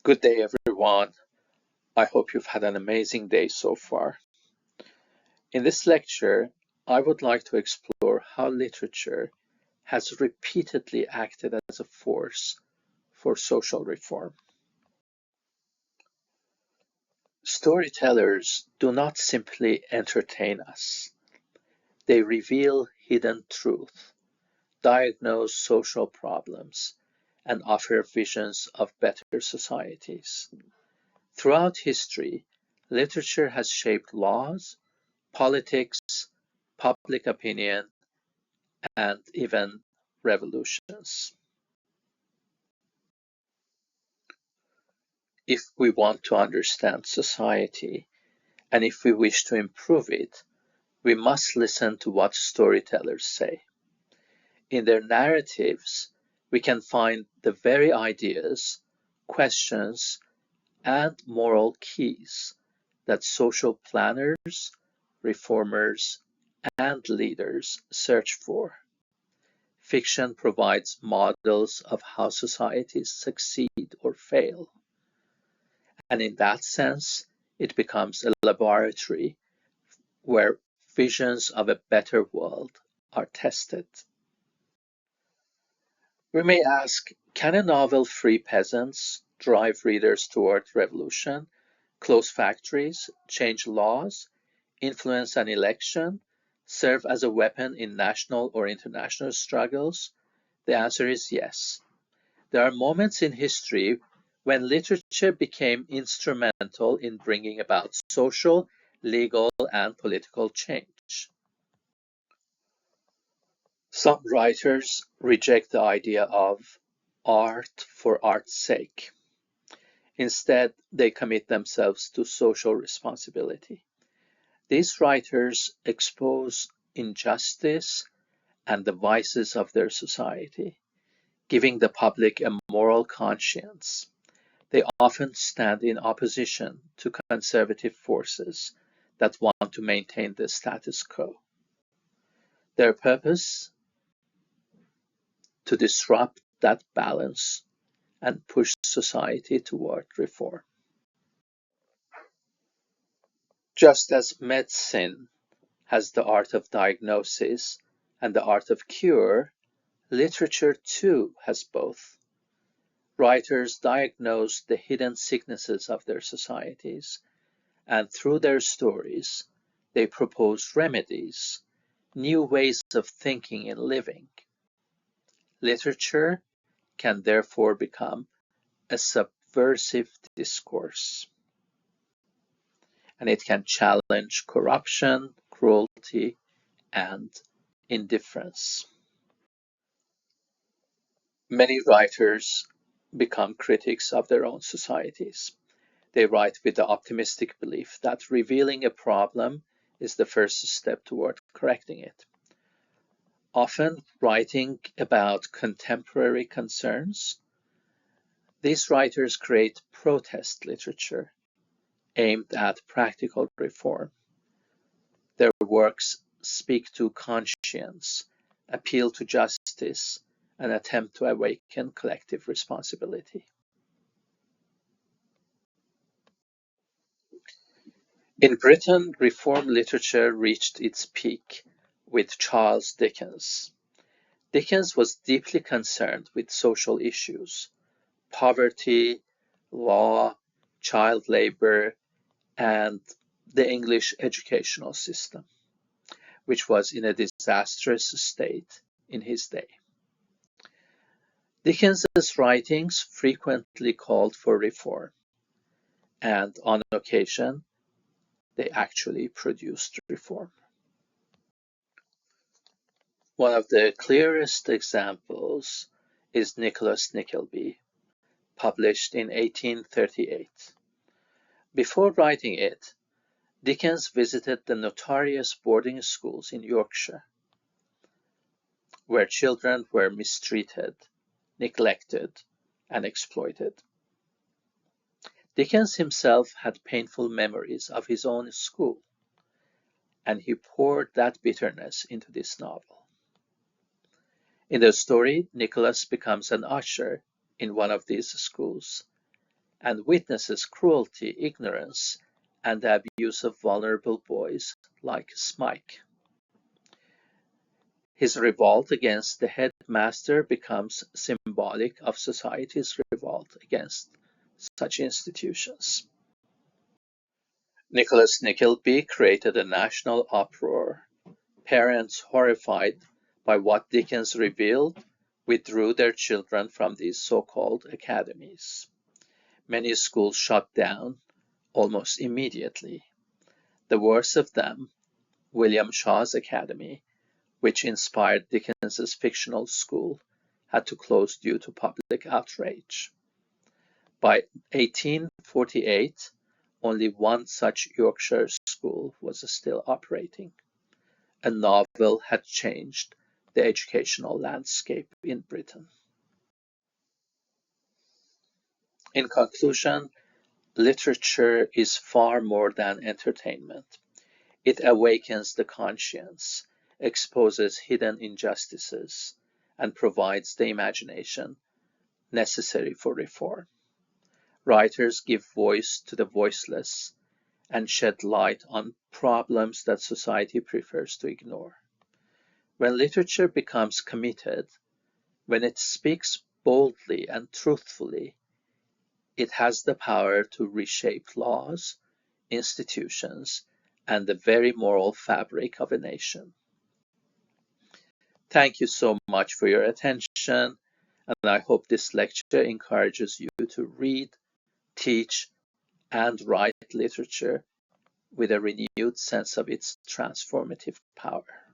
Good day, everyone. I hope you've had an amazing day so far. In this lecture, I would like to explore how literature has repeatedly acted as a force for social reform. Storytellers do not simply entertain us. They reveal hidden truth, diagnose social problems, and offer visions of better societies. Throughout history, literature has shaped laws, politics, public opinion, and even revolutions. If we want to understand society and if we wish to improve it, we must listen to what storytellers say. In their narratives, we can find the very ideas, questions, and moral keys that social planners, reformers, and leaders search for. Fiction provides models of how societies succeed or fail, and in that sense, it becomes a laboratory where visions of a better world are tested. We may ask, can a novel free peasants, drive readers toward revolution, close factories, change laws, influence an election, serve as a weapon in national or international struggles? The answer is yes. There are moments in history when literature became instrumental in bringing about social, legal, and political change. Some writers reject the idea of art for art's sake. Instead, they commit themselves to social responsibility. These writers expose injustice and the vices of their society, giving the public a moral conscience. They often stand in opposition to conservative forces that want to maintain the status quo. Their purpose? To disrupt that balance and push society toward reform. Just as medicine has the art of diagnosis and the art of cure, literature too has both. Writers diagnose the hidden sicknesses of their societies, and through their stories, they propose remedies, new ways of thinking and living. Literature can therefore become a subversive discourse, and it can challenge corruption, cruelty, and indifference. Many writers become critics of their own societies. They write with the optimistic belief that revealing a problem is the first step toward correcting it. Often writing about contemporary concerns, these writers create protest literature aimed at practical reform. Their works speak to conscience, appeal to justice, and attempt to awaken collective responsibility. In Britain, reform literature reached its peak with Charles Dickens. Dickens was deeply concerned with social issues, poverty, law, child labor, and the English educational system, which was in a disastrous state in his day. Dickens's writings frequently called for reform, and on occasion, they actually produced reform. One of the clearest examples is Nicholas Nickleby, published in 1838. Before writing it, Dickens visited the notorious boarding schools in Yorkshire, where children were mistreated, neglected, and exploited. Dickens himself had painful memories of his own school, and he poured that bitterness into this novel. In the story, Nicholas becomes an usher in one of these schools, and witnesses cruelty, ignorance, and the abuse of vulnerable boys like Smike. His revolt against the headmaster becomes symbolic of society's revolt against such institutions. Nicholas Nickleby created a national uproar. Parents, horrified by what Dickens revealed, withdrew their children from these so-called academies. Many schools shut down almost immediately. The worst of them, William Shaw's Academy, which inspired Dickens's fictional school, had to close due to public outrage. By 1848, only one such Yorkshire school was still operating. A novel had changed the educational landscape in Britain. In conclusion, literature is far more than entertainment. It awakens the conscience, exposes hidden injustices, and provides the imagination necessary for reform. Writers give voice to the voiceless and shed light on problems that society prefers to ignore. When literature becomes committed, when it speaks boldly and truthfully, it has the power to reshape laws, institutions, and the very moral fabric of a nation. Thank you so much for your attention, and I hope this lecture encourages you to read, teach, and write literature with a renewed sense of its transformative power.